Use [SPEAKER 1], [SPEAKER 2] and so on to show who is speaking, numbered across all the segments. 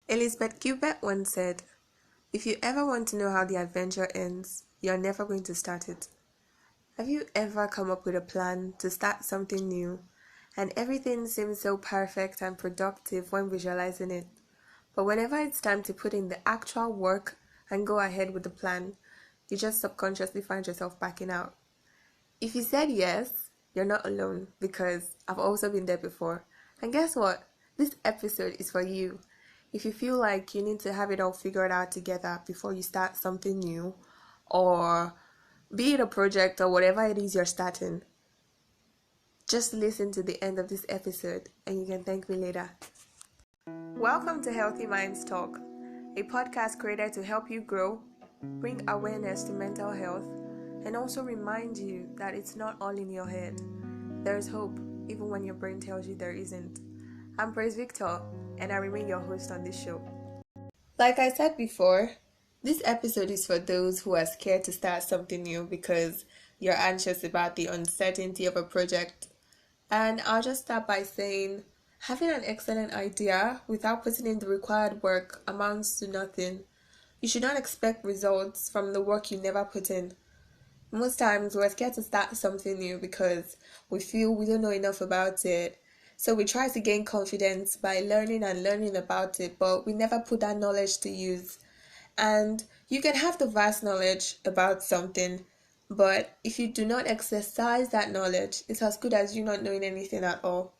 [SPEAKER 1] Elizabeth Gilbert once said, "If you ever want to know how the adventure ends, you're never going to start it." Have you ever come up with a plan to start something new, and everything seems so perfect and productive when visualizing it? But whenever it's time to put in the actual work and go ahead with the plan, you just subconsciously find yourself backing out. If you said yes, you're not alone because I've also been there before. And guess what? This episode is for you. If you feel like you need to have it all figured out together before you start something new, or be it a project or whatever it is you're starting, just listen to the end of this episode and you can thank me later. Welcome to Healthy Minds Talk, a podcast created to help you grow, bring awareness to mental health, and also remind you that it's not all in your head. There's hope, even when your brain tells you there isn't. I'm Praise Victor, and I remain your host on this show. Like I said before, this episode is for those who are scared to start something new because you're anxious about the uncertainty of a project. And I'll just start by saying, having an excellent idea without putting in the required work amounts to nothing. You should not expect results from the work you never put in. Most times we're scared to start something new because we feel we don't know enough about it. So we try to gain confidence by learning about it, but we never put that knowledge to use. And you can have the vast knowledge about something, but if you do not exercise that knowledge, it's as good as you not knowing anything at all.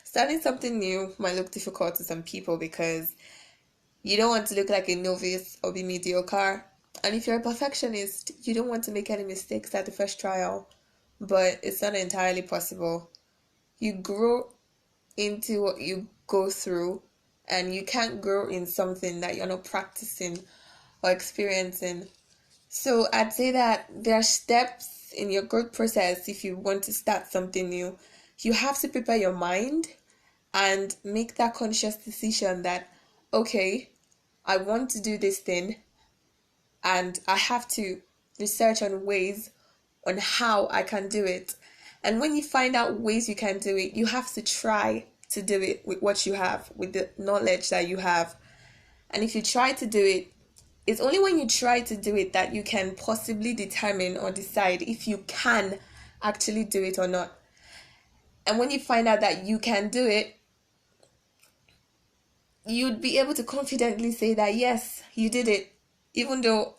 [SPEAKER 1] Starting something new might look difficult to some people because you don't want to look like a novice or be mediocre. And if you're a perfectionist, you don't want to make any mistakes at the first trial. But it's not entirely possible. You grow into what you go through, and you can't grow in something that you're not practicing or experiencing. So I'd say that there are steps in your growth process if you want to start something new. You have to prepare your mind and make that conscious decision that, okay, I want to do this thing and I have to research on ways on how I can do it. And when you find out ways you can do it, you have to try to do it with what you have, with the knowledge that you have. And if you try to do it, it's only when you try to do it that you can possibly determine or decide if you can actually do it or not. And when you find out that you can do it, you'd be able to confidently say that yes, you did it. Even though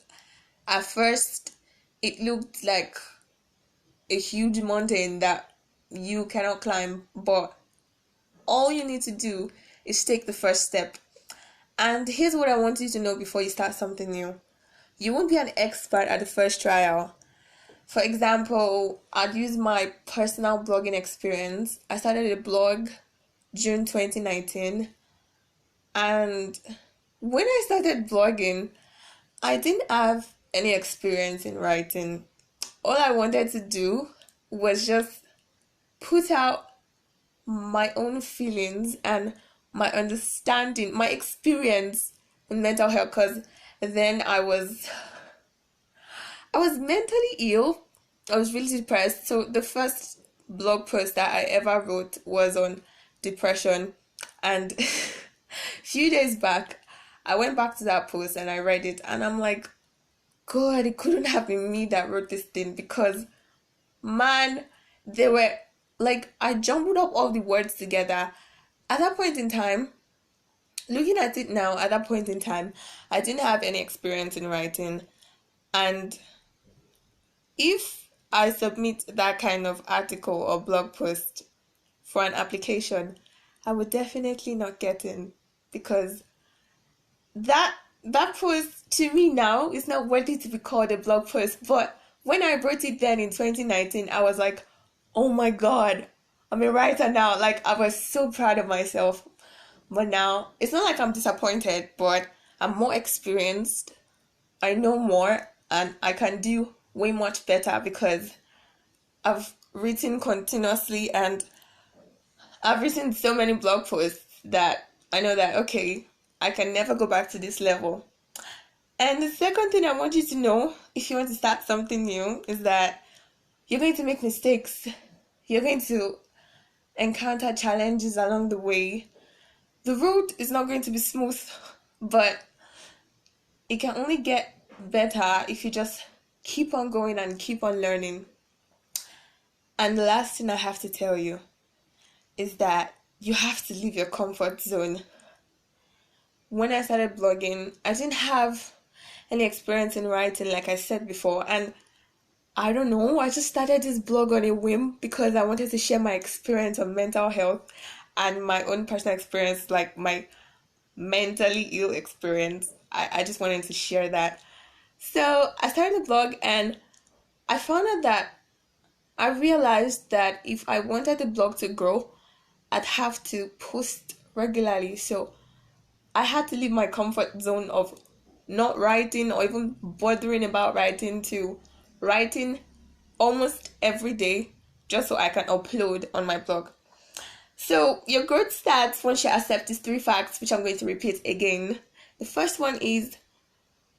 [SPEAKER 1] at first it looked like a huge mountain that you cannot climb, but all you need to do is take the first step. And here's what I want you to know before you start something new. You won't be an expert at the first trial. For example, I'd use my personal blogging experience. I started a blog June 2019, and when I started blogging, I didn't have any experience in writing. All I wanted to do was just put out my own feelings and my understanding, my experience in mental health, because then I was mentally ill. I was really depressed. So the first blog post that I ever wrote was on depression, and a few days back I went back to that post and I read it and I'm like, God, it couldn't have been me that wrote this thing, because man, they were like, I jumbled up all the words together. At that point in time, looking at it now, at that point in time, I didn't have any experience in writing. And if I submit that kind of article or blog post for an application, I would definitely not get in, because that post to me now is not worthy to be called a blog post. But when I wrote it then in 2019, I was like, oh my God, I'm a writer now. Like, I was so proud of myself. But now it's not like I'm disappointed, but I'm more experienced. I know more and I can do way much better because I've written continuously and I've written so many blog posts that I know that, okay, I can never go back to this level. And the second thing I want you to know, if you want to start something new, is that you're going to make mistakes. You're going to encounter challenges along the way. The road is not going to be smooth but it can only get better if you just keep on going and keep on learning. And the last thing I have to tell you is that you have to leave your comfort zone. When I started blogging, I didn't have any experience in writing, like I said before, and I don't know, I just started this blog on a whim because I wanted to share my experience on mental health and my own personal experience, like my mentally ill experience. I just wanted to share that. So I started the blog and I found out that I realized that if I wanted the blog to grow, I'd have to post regularly. So I had to leave my comfort zone of not writing or even bothering about writing to writing almost every day just so I can upload on my blog. So your growth starts once you accept these three facts, which I'm going to repeat again. The first one is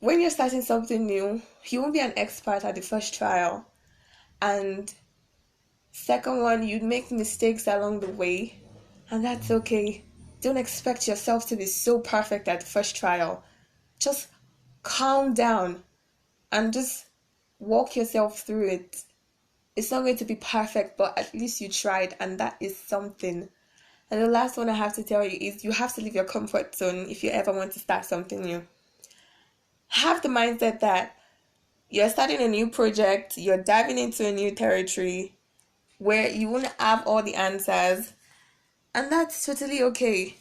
[SPEAKER 1] when you're starting something new, you won't be an expert at the first trial. And second one, you'd make mistakes along the way, and that's okay. Don't expect yourself to be so perfect at the first trial. Just calm down and just walk yourself through it. It's not going to be perfect, but at least you tried, and that is something. And the last one I have to tell you is you have to leave your comfort zone if you ever want to start something new. Have the mindset that you're starting a new project, you're diving into a new territory where you won't have all the answers, and that's totally okay.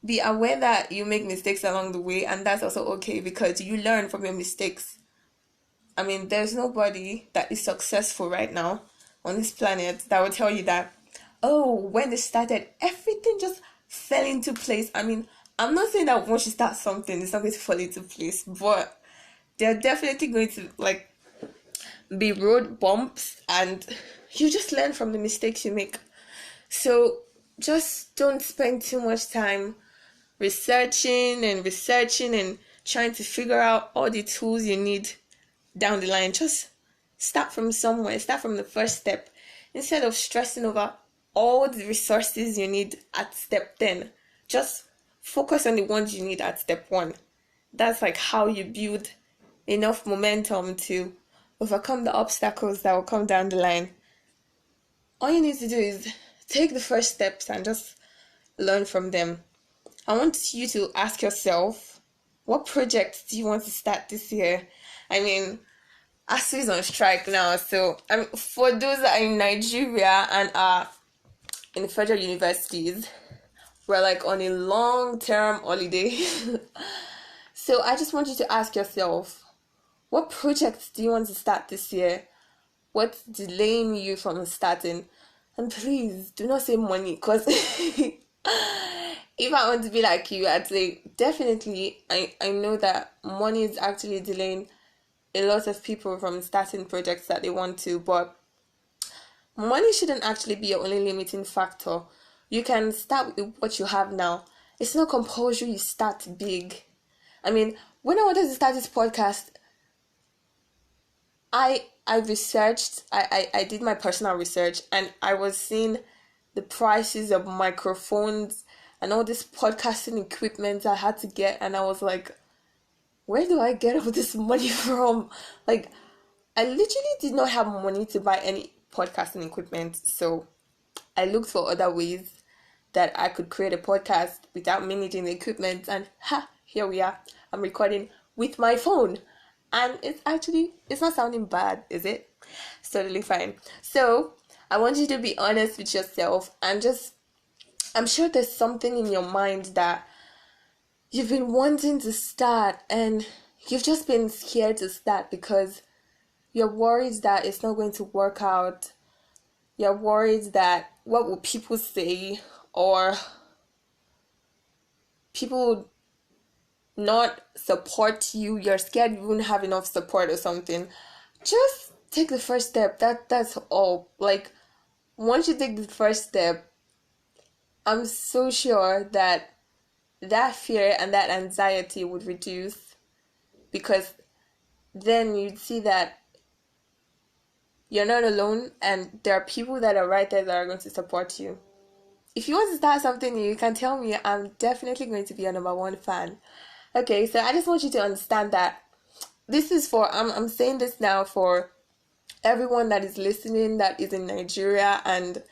[SPEAKER 1] Be aware that you make mistakes along the way, and that's also okay because you learn from your mistakes. I mean, there's nobody that is successful right now on this planet that will tell you that, oh, when they started, everything just fell into place. I mean, I'm not saying that once you start something, it's not going to fall into place, but there are definitely going to be road bumps, and you just learn from the mistakes you make. So just don't spend too much time researching and trying to figure out all the tools you need down the line. Just start from somewhere, start from the first step instead of stressing over all the resources you need at step 10. Just focus on the ones you need at step 1. That's like how you build enough momentum to overcome the obstacles that will come down the line. All you need to do is take the first steps and just learn from them. I want you to ask yourself, what projects do you want to start this year? I mean, ASU is on strike now, so for those that are in Nigeria and are in federal universities, we're like on a long-term holiday. So I just want you to ask yourself, what projects do you want to start this year? What's delaying you from starting? And please do not say money, because if I want to be like you, I'd say definitely I know that money is actually delaying a lot of people from starting projects that they want to, but money shouldn't actually be your only limiting factor. You can start with what you have now. It's not compulsory you start big. I mean, when I wanted to start this podcast, I researched, I did my personal research, and I was seeing the prices of microphones and all this podcasting equipment I had to get, and I was like, where do I get all this money from? Like, I literally did not have money to buy any podcasting equipment, so I looked for other ways that I could create a podcast without me needing the equipment, and here we are. I'm recording with my phone, and it's not sounding bad, is it? It's totally fine. So I want you to be honest with yourself, and I'm sure there's something in your mind that you've been wanting to start and you've just been scared to start because you're worried that it's not going to work out. You're worried that what will people say, or people would not support you. You're scared you won't have enough support or something. Just take the first step. That's all. Like, once you take the first step, I'm so sure that fear and that anxiety would reduce, because then you'd see that you're not alone and there are people that are right there that are going to support you. if you want to start something new, you can tell me. I'm definitely going to be your number one fan. Okay, so I just want you to understand that this is for, I'm saying this now for everyone that is listening that is in Nigeria and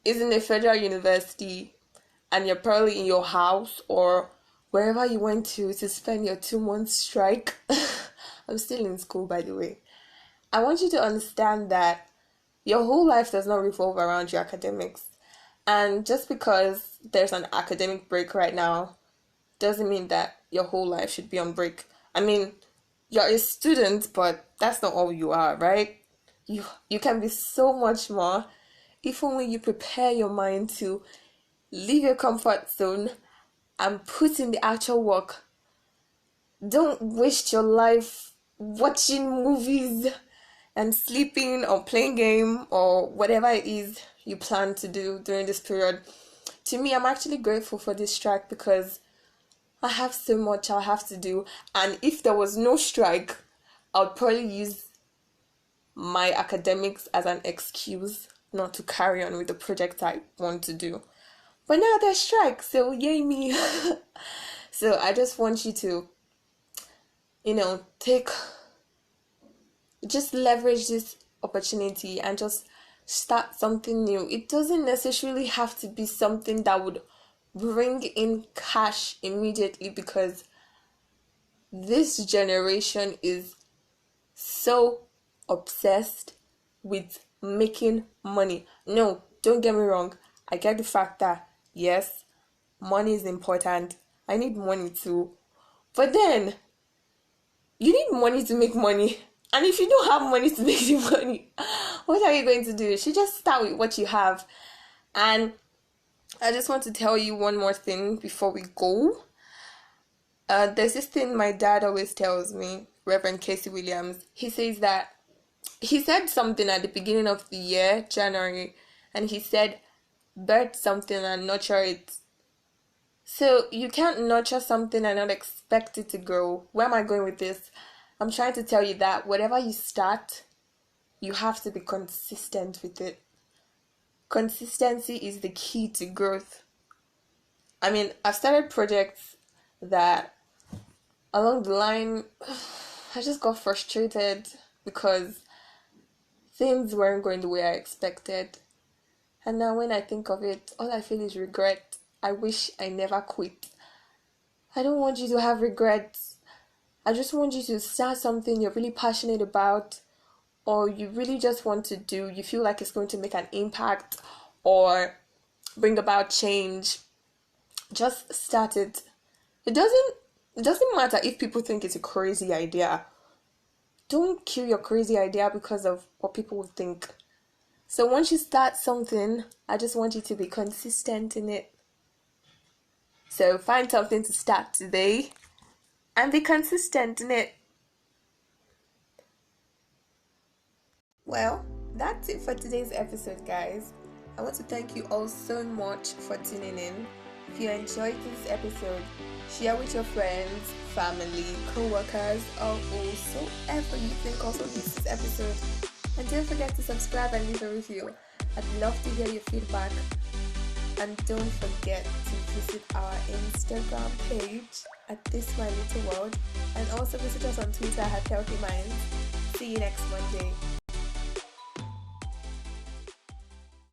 [SPEAKER 1] is in a federal university, and you're probably in your house or wherever you went to spend your 2 month strike. I'm still in school, by the way. I want you to understand that your whole life does not revolve around your academics. And just because there's an academic break right now doesn't mean that your whole life should be on break. I mean, you're a student, but that's not all you are, right? You can be so much more if only you prepare your mind to leave your comfort zone and put in the actual work. Don't waste your life watching movies and sleeping or playing game or whatever it is you plan to do during this period. To me, I'm actually grateful for this strike because I have so much I have to do, and if there was no strike, I would probably use my academics as an excuse not to carry on with the project I want to do. But now there's strike, so yay me. So I just want you to, just leverage this opportunity and just start something new. It doesn't necessarily have to be something that would bring in cash immediately, because this generation is so obsessed with making money. No, don't get me wrong. I get the fact that, yes, money is important. I need money too. But then, you need money to make money. And if you don't have money to make the money, what are you going to do? You should just start with what you have. And I just want to tell you one more thing before we go. There's this thing my dad always tells me, Reverend Casey Williams. He said something at the beginning of the year, January, and he said, birth something and nurture it. So you can't nurture something and not expect it to grow. Where am I going with this? I'm trying to tell you that whatever you start, you have to be consistent with it. Consistency is the key to growth. I mean, I've started projects that along the line, I just got frustrated because things weren't going the way I expected. And now when I think of it, all I feel is regret. I wish I never quit. I don't want you to have regrets. I just want you to start something you're really passionate about, or you really just want to do. You feel like it's going to make an impact or bring about change. Just start it. It doesn't matter if people think it's a crazy idea. Don't kill your crazy idea because of what people will think. So once you start something, I just want you to be consistent in it. So find something to start today and be consistent in it. Well, that's it for today's episode, guys. I want to thank you all so much for tuning in. If you enjoyed this episode, share with your friends, family, co-workers, or whosoever you think also needs this episode. And don't forget to subscribe and leave a review. I'd love to hear your feedback. And don't forget to visit our Instagram page at This My Little World, and also visit us on Twitter at Healthy Minds. See you next Monday.